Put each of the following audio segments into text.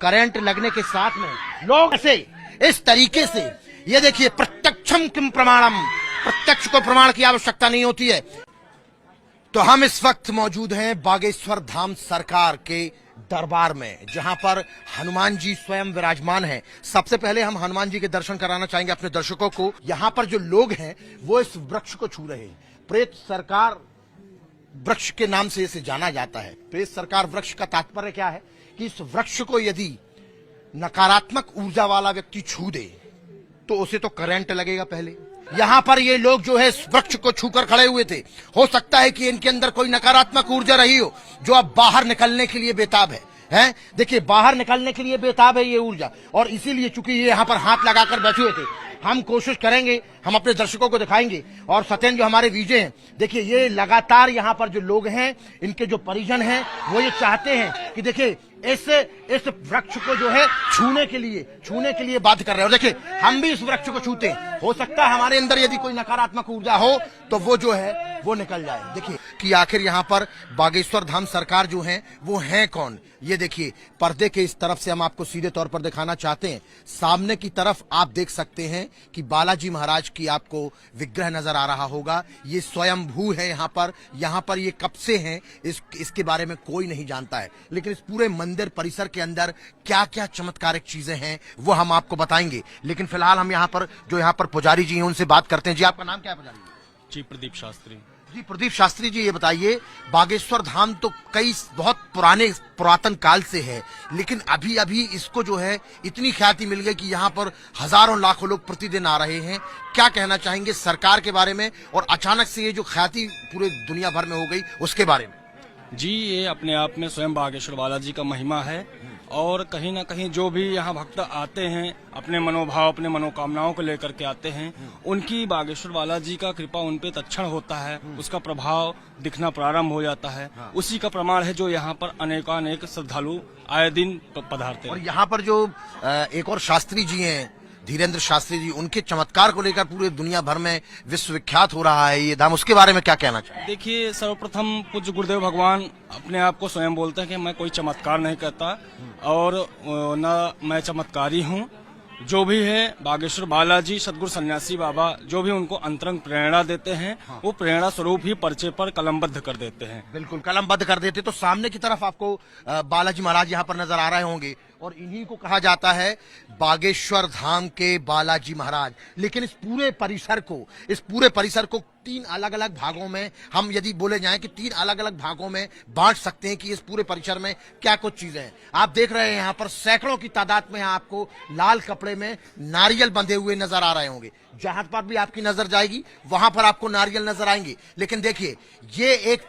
Current लगने के साथ में लोग ऐसे इस तरीके से, ये देखिए, प्रत्यक्षम किम प्रमाणम, प्रत्यक्ष को प्रमाण की आवश्यकता नहीं होती है। तो हम इस वक्त मौजूद हैं बागेश्वर धाम सरकार के दरबार में, जहां पर हनुमान जी स्वयं विराजमान हैं। सबसे पहले हम हनुमान जी के दर्शन कराना चाहेंगे अपने दर्शकों को। यहां पर जो लोग हैं वो इस वृक्ष को छू रहे हैं। प्रेत सरकार वृक्ष के नाम से इसे जाना जाता है। प्रेत सरकार वृक्ष का तात्पर्य क्या है कि इस वृक्ष को यदि नकारात्मक ऊर्जा वाला व्यक्ति छू दे तो उसे तो करंट लगेगा। पहले यहां पर ये लोग जो है इस वृक्ष को छूकर खड़े हुए थे। हो सकता है कि इनके अंदर कोई नकारात्मक ऊर्जा रही हो जो अब बाहर निकलने के लिए बेताब है। हैं? देखिए, बाहर निकलने के लिए बेताब है ये ऊर्जा, और इसीलिए चूंकि ये यहाँ पर हाथ लगाकर बैठे हुए थे, हम कोशिश करेंगे, हम अपने दर्शकों को दिखाएंगे। और सत्येंद्र जो हमारे वीजे हैं, देखिए, ये लगातार यहाँ पर जो लोग हैं, इनके जो परिजन हैं, वो ये चाहते हैं कि देखिए इस वृक्ष को जो है छूने के लिए बाध्य कर रहे हैं। और देखिए, हम भी इस वृक्ष को छूते हैं। हो सकता है हमारे अंदर यदि कोई नकारात्मक ऊर्जा हो तो वो जो है वो निकल जाए। देखिए कि आखिर यहाँ पर बागेश्वर धाम सरकार जो है वो है कौन। ये देखिए, पर्दे के इस तरफ से हम आपको सीधे तौर पर दिखाना चाहते हैं। सामने की तरफ आप देख सकते हैं कि बालाजी महाराज की आपको विग्रह नजर आ रहा होगा। ये स्वयंभू है यहाँ पर ये कब से हैं इसके बारे में कोई नहीं जानता है, लेकिन इस पूरे मंदिर परिसर के अंदर क्या क्या चमत्कारिक चीजें हैं वो हम आपको बताएंगे। लेकिन फिलहाल हम यहाँ पर पुजारी जी हैं उनसे बात करते हैं। जी, आपका नाम क्या है पुजारी जी? प्रदीप शास्त्री जी। प्रदीप शास्त्री जी, ये बताइए, बागेश्वर धाम तो बहुत पुरातन काल से है, लेकिन अभी अभी इसको जो है इतनी ख्याति मिल गई कि यहाँ पर हजारों लाखों लोग प्रतिदिन आ रहे हैं। क्या कहना चाहेंगे सरकार के बारे में, और अचानक से ये जो ख्याति पूरे दुनिया भर में हो गई उसके बारे में? जी, ये अपने आप में स्वयं बागेश्वर बालाजी का महिमा है, और कहीं ना कहीं जो भी यहाँ भक्त आते हैं अपने मनोभाव, अपने मनोकामनाओं को लेकर के आते हैं, उनकी बागेश्वर बालाजी का कृपा उन पे तत्क्षण होता है, उसका प्रभाव दिखना प्रारंभ हो जाता है। उसी का प्रमाण है जो यहाँ पर अनेकानेक श्रद्धालु आए दिन पधारते हैं। और यहाँ पर जो एक और शास्त्री जी हैं, धीरेन्द्र शास्त्री जी, उनके चमत्कार को लेकर पूरे दुनिया भर में विश्वविख्यात हो रहा है ये धाम, उसके बारे में क्या कहना चाहिए? देखिए, सर्वप्रथम पूज्य गुरुदेव भगवान अपने आप को स्वयं बोलते हैं कि मैं कोई चमत्कार नहीं करता और न मैं चमत्कारी हूँ। जो भी है बागेश्वर बालाजी, सदगुरु सन्यासी बाबा, जो भी उनको अंतरंग प्रेरणा देते हैं, वो प्रेरणा स्वरूप ही पर्चे पर कलमबद्ध कर देते हैं। बिल्कुल कलमबद्ध कर देते। तो सामने की तरफ आपको बालाजी महाराज यहाँ पर नजर आ रहे होंगे, और इन्हीं को कहा जाता है बागेश्वर धाम के बालाजी महाराज। लेकिन इस पूरे परिसर को तीन अलग अलग भागों में, हम यदि बोले जाएं कि तीन अलग अलग भागों में बांट सकते हैं कि इस पूरे परिसर में क्या कुछ चीजें हैं। आप देख रहे हैं यहाँ पर सैकड़ों की तादाद में आपको लाल कपड़े में नारियल बंधे हुए नजर आ रहे होंगे। जहां पर भी आपकी नजर जाएगी वहां पर आपको नारियल नजर आएंगे। लेकिन देखिए, ये एक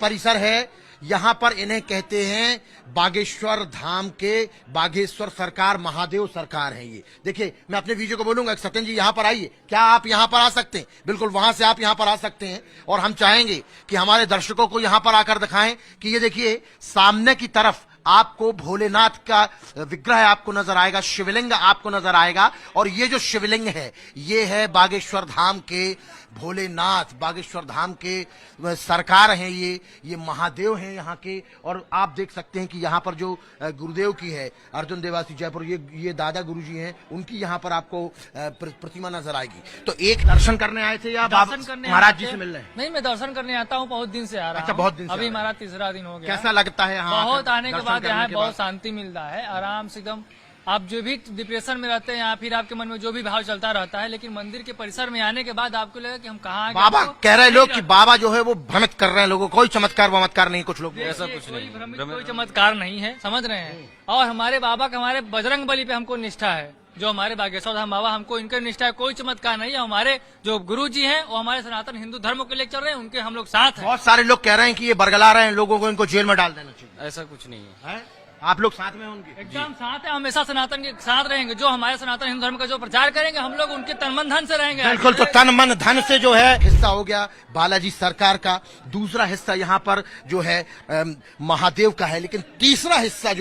परिसर है, यहाँ पर इन्हें कहते हैं बागेश्वर धाम के बागेश्वर सरकार, महादेव सरकार है ये। देखिए, मैं अपने वीडियो को बोलूंगा, सत्यन जी यहाँ पर आइए। क्या आप यहाँ पर आ सकते हैं? बिल्कुल, वहां से आप यहाँ पर आ सकते हैं। और हम चाहेंगे कि हमारे दर्शकों को यहाँ पर आकर दिखाएं कि ये देखिए, सामने की तरफ आपको भोलेनाथ का विग्रह आपको नजर आएगा, शिवलिंग आपको नजर आएगा। और ये जो शिवलिंग है ये है बागेश्वर धाम के भोलेनाथ, बागेश्वर धाम के सरकार हैं ये महादेव हैं यहाँ के। और आप देख सकते हैं कि यहाँ पर जो गुरुदेव की है, अर्जुन देवासी जयपुर, ये दादा गुरुजी हैं, उनकी यहाँ पर आपको प्रतिमा नजर आएगी। तो एक दर्शन करने आए थे या महाराज जी से मिल रहे हैं? नहीं, मैं दर्शन करने आता हूँ, बहुत दिन से आ रहा हूँ। अच्छा, बहुत दिन से। अभी हमारा तीसरा दिन हो गया। कैसा लगता है यहाँ? बहुत आने के बाद यहाँ बहुत शांति मिलता है, आराम से एकदम। आप जो भी डिप्रेशन में रहते हैं या फिर आपके मन में जो भी भाव चलता रहता है, लेकिन मंदिर के परिसर में आने के बाद आपको लगा कि हम कहाँ। बाबा कह रहे लोग कि बाबा जो है वो भ्रमित कर रहे हैं लोगों को, कोई चमत्कार नहीं, कुछ लोग ऐसा कुछ नहीं, कोई चमत्कार नहीं है, समझ रहे हैं। और हमारे बाबा का, हमारे बजरंग बली पे हमको निष्ठा है। जो हमारे बागेश्वर धाम बाबा, हमको इनके निष्ठा है, कोई चमत्कार नहीं है। हमारे जो गुरु जी हैं वो हमारे सनातन हिंदू धर्म को लेकर चल रहे हैं, उनके हम लोग साथ हैं। बहुत सारे लोग कह रहे हैं कि ये बरगला रहे हैं लोगों को, इनको जेल में डाल देना चाहिए। ऐसा कुछ नहीं है। आप लोग साथ में होंगे? एकदम साथ है, हमेशा सनातन के साथ रहेंगे। जो हमारे सनातन हिंदू धर्म का जो प्रचार करेंगे, हम लोग उनके तन मन धन से रहेंगे। बिल्कुल। तो तन मन धन से जो है हिस्सा हो गया बालाजी सरकार का। दूसरा हिस्सा यहाँ पर जो है महादेव का है। लेकिन तीसरा हिस्सा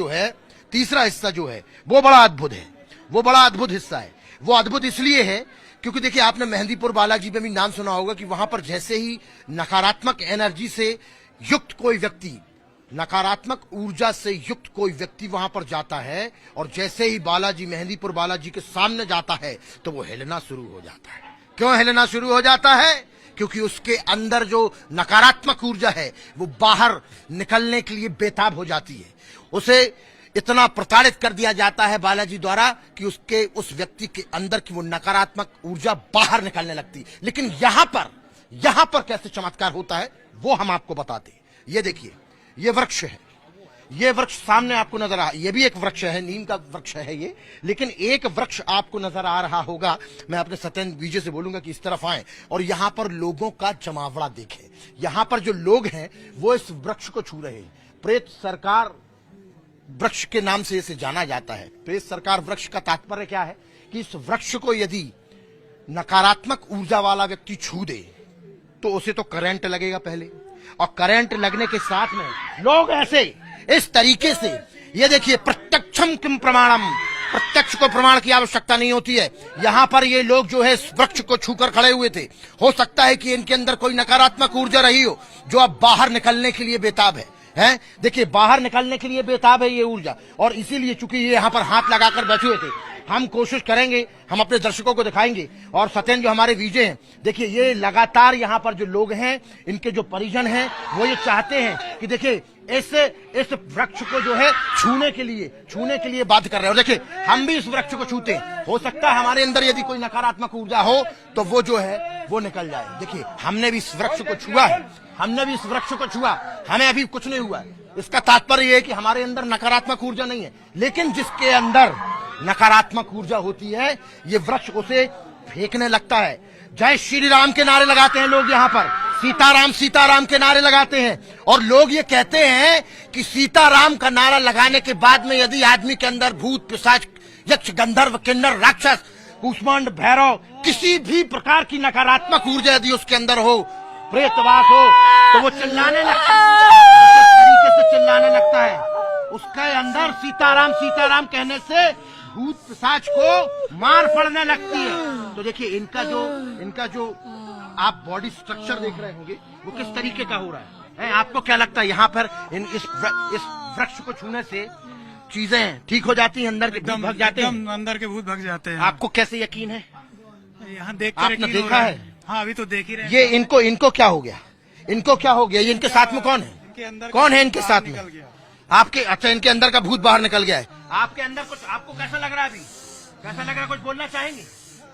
जो है वो बड़ा अद्भुत है, वो बड़ा अद्भुत हिस्सा है। वो अद्भुत इसलिए है क्योंकि देखिए, आपने मेहंदीपुर बालाजी में भी नाम सुना होगा कि वहां पर जैसे ही नकारात्मक एनर्जी से युक्त कोई व्यक्ति नकारात्मक ऊर्जा से युक्त कोई व्यक्ति वहां पर जाता है और जैसे ही बालाजी, मेहंदीपुर बालाजी के सामने जाता है तो वो हिलना शुरू हो जाता है। क्यों हिलना शुरू हो जाता है? क्योंकि उसके अंदर जो नकारात्मक ऊर्जा है वो बाहर निकलने के लिए बेताब हो जाती है। उसे इतना प्रताड़ित कर दिया जाता है बालाजी द्वारा कि उसके उस व्यक्ति के अंदर की वो नकारात्मक ऊर्जा बाहर निकलने लगती। लेकिन यहां पर कैसे चमत्कार होता है वो हम आपको बताते हैं। ये देखिए, ये वृक्ष है, ये वृक्ष सामने आपको नजर आ, ये भी एक वृक्ष है, नीम का वृक्ष है ये, लेकिन एक वृक्ष आपको नजर आ रहा होगा। मैं अपने सत्येंद्र विजय से बोलूंगा कि इस तरफ आए और यहां पर लोगों का जमावड़ा देखें। यहां पर जो लोग हैं वो इस वृक्ष को छू रहे हैं। प्रेत सरकार वृक्ष के नाम से इसे जाना जाता है। प्रेत सरकार वृक्ष का तात्पर्य क्या है कि इस वृक्ष को यदि नकारात्मक ऊर्जा वाला व्यक्ति छू दे तो उसे तो करंट लगेगा पहले, और करंट लगने के साथ में लोग ऐसे इस तरीके से, ये देखिए, प्रत्यक्षम किम प्रमाणम, प्रत्यक्ष को प्रमाण की आवश्यकता नहीं होती है। यहां पर ये लोग जो है इस वृक्ष को छूकर खड़े हुए थे। हो सकता है कि इनके अंदर कोई नकारात्मक ऊर्जा रही हो जो अब बाहर निकलने के लिए बेताब है। देखिए, बाहर निकलने के लिए बेताब है ये ऊर्जा, और इसीलिए चूंकि ये यहाँ पर हाथ लगाकर बैठे हुए थे, हम कोशिश करेंगे, हम अपने दर्शकों को दिखाएंगे। और सत्येंद्र जो हमारे विजय हैं, देखिए ये लगातार यहाँ पर जो लोग हैं, इनके जो परिजन हैं, वो ये चाहते हैं कि देखिए इस वृक्ष को जो है छूने के लिए बाध्य कर रहे हैं। और देखिए, हम भी इस वृक्ष को छूते हैं। हो सकता है हमारे अंदर यदि कोई नकारात्मक ऊर्जा हो तो वो जो है वो निकल जाए। देखिए, हमने भी इस वृक्ष को छुआ है, हमें अभी कुछ नहीं हुआ है। इसका तात्पर्य यह है कि हमारे अंदर नकारात्मक ऊर्जा नहीं है। लेकिन जिसके अंदर नकारात्मक ऊर्जा होती है, ये वृक्ष उसे फेंकने लगता है। जय श्री राम के नारे लगाते हैं लोग, यहाँ पर सीताराम सीताराम के नारे लगाते हैं। और लोग ये कहते हैं कि सीताराम का नारा लगाने के बाद में यदि आदमी के अंदर भूत, पिशाच, यक्ष, गंधर्व, किन्नर, राक्षस, कूष्मांड, भैरव, किसी भी प्रकार की नकारात्मक ऊर्जा यदि उसके अंदर हो, प्रेतवास हो, तो वो चिल्लाने लगता है, इस तरीके से चिल्लाने लगता है। उसके अंदर सीताराम सीताराम कहने से भूत पिशाच को मार पड़ने लगती है। तो देखिए, इनका जो आप बॉडी स्ट्रक्चर देख रहे होंगे वो किस तरीके का हो रहा है। आपको क्या लगता है यहाँ पर इस वृक्ष को छूने से चीजें ठीक हो जाती हैं, अंदर के भूत भग जाते हैं? अंदर के भूत भग जाते हैं। आपको कैसे यकीन है? यहाँ देख आपने देखा है? हाँ, अभी तो देख ही रहे। ये इनको क्या हो गया? ये इनके साथ में कौन है? कौन है इनके साथ में? आपके, अच्छा, इनके अंदर का भूत बाहर निकल गया है। आपके अंदर कुछ, आपको कैसा लग रहा है अभी? कैसा लग रहा है? कुछ बोलना चाहेंगे?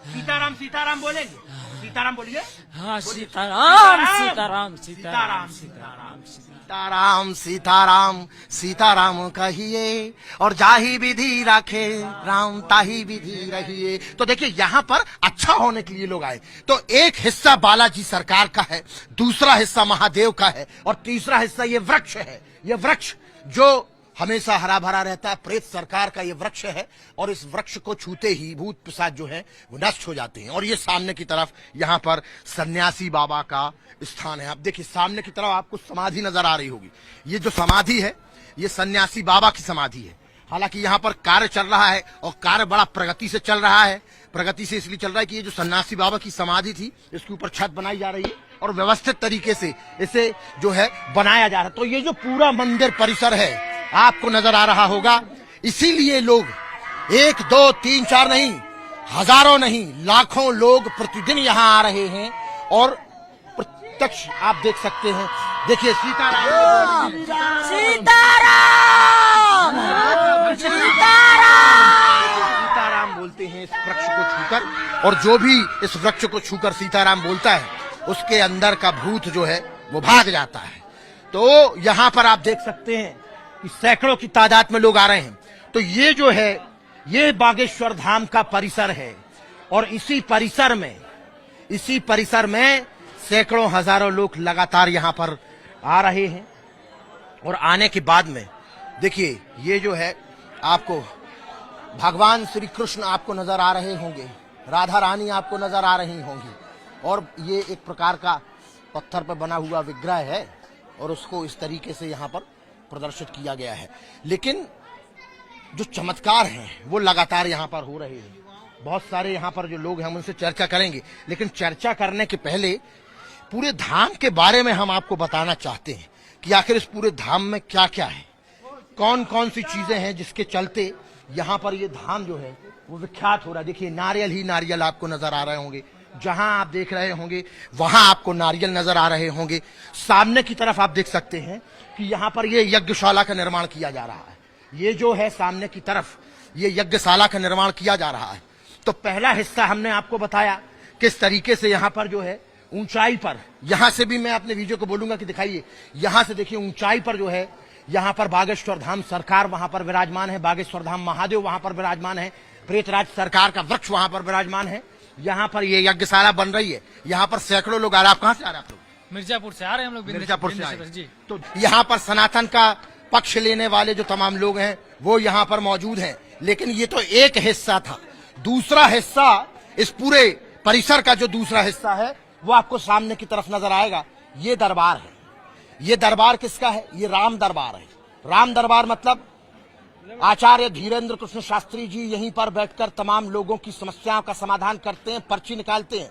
सीताराम सीताराम बोलेंगे? सीताराम बोलिए। हाँ, सीताराम सीताराम सीताराम सीताराम सीताराम सीताराम सीताराम कहिए, और जाही विधि रखे राम ताही विधि रहिए। तो देखिए, यहाँ पर अच्छा होने के लिए लोग आए। तो एक हिस्सा बालाजी सरकार का है, दूसरा हिस्सा महादेव का है, और तीसरा हिस्सा ये वृक्ष है। ये वृक्ष जो हमेशा हरा भरा रहता है, प्रेत सरकार का ये वृक्ष है, और इस वृक्ष को छूते ही भूत पिशाच जो है वो नष्ट हो जाते हैं। और ये सामने की तरफ यहाँ पर सन्यासी बाबा का स्थान है। आप देखिए, सामने की तरफ आपको समाधि नजर आ रही होगी। ये जो समाधि है, ये सन्यासी बाबा की समाधि है। हालांकि यहाँ पर कार्य चल रहा है, और कार्य बड़ा प्रगति से चल रहा है। प्रगति से इसलिए चल रहा है कि ये जो सन्यासी बाबा की समाधि थी, इसके ऊपर छत बनाई जा रही है और व्यवस्थित तरीके से इसे जो है बनाया जा रहा है। तो ये जो पूरा मंदिर परिसर है आपको नजर आ रहा होगा, इसीलिए लोग 1, 2, 3, 4 नहीं, हजारों नहीं, लाखों लोग प्रतिदिन यहाँ आ रहे हैं। और प्रत्यक्ष आप देख सकते हैं। देखिए, सीताराम सीताराम बोलते हैं इस वृक्ष को छूकर, और जो भी इस वृक्ष को छूकर सीताराम बोलता है, उसके अंदर का भूत जो है वो भाग जाता है। तो यहाँ पर आप देख सकते हैं कि सैकड़ों की तादाद में लोग आ रहे हैं। तो ये जो है, ये बागेश्वर धाम का परिसर है, और इसी परिसर में सैकड़ों हजारों लोग लगातार यहाँ पर आ रहे हैं। और आने के बाद में देखिए, ये जो है आपको भगवान श्री कृष्ण आपको नजर आ रहे होंगे, राधा रानी आपको नजर आ रही होंगी, और ये एक प्रकार का पत्थर पर बना हुआ विग्रह है, और उसको इस तरीके से यहाँ पर प्रदर्शित किया गया है। लेकिन जो चमत्कार हैं वो लगातार यहाँ पर हो रहे हैं। बहुत सारे यहाँ पर जो लोग हैं, हम उनसे चर्चा करेंगे। लेकिन चर्चा करने के पहले पूरे धाम के बारे में हम आपको बताना चाहते हैं कि आखिर इस पूरे धाम में क्या क्या है, कौन कौन सी चीजें हैं जिसके चलते यहाँ पर ये धाम जो है वो विख्यात हो रहा है। देखिए नारियल ही नारियल आपको नजर आ रहे होंगे, जहां आप देख रहे होंगे वहां आपको नारियल नजर आ रहे होंगे। सामने की तरफ आप देख सकते हैं कि यहाँ पर ये यज्ञशाला का निर्माण किया जा रहा है। ये जो है सामने की तरफ ये यज्ञशाला का निर्माण किया जा रहा है। तो पहला हिस्सा हमने आपको बताया किस तरीके से यहाँ पर जो है ऊंचाई पर, यहां से भी मैं अपने वीडियो को बोलूंगा कि दिखाइए, यहां से देखिए ऊंचाई पर जो है यहाँ पर बागेश्वर धाम सरकार वहां पर विराजमान है, बागेश्वर धाम महादेव वहां पर विराजमान है, प्रेतराज सरकार का वृक्ष वहां पर विराजमान है। यहाँ पर ये यज्ञशाला बन रही है, यहाँ पर सैकड़ों लोग आ रहे हैं। आप कहाँ से आ रहे हैं? आप लोग मिर्जापुर से आ रहे हैं हम लोग, मिर्जापुर से आए। जी। तो यहाँ पर सनातन का पक्ष लेने वाले जो तमाम लोग हैं वो यहाँ पर मौजूद हैं। लेकिन ये तो एक हिस्सा था। दूसरा हिस्सा, इस पूरे परिसर का जो दूसरा हिस्सा है वो आपको सामने की तरफ नजर आएगा। ये दरबार है। ये दरबार किसका है? ये राम दरबार है। राम दरबार मतलब आचार्य धीरेन्द्र कृष्ण शास्त्री जी यहीं पर बैठकर तमाम लोगों की समस्याओं का समाधान करते हैं, पर्ची निकालते हैं।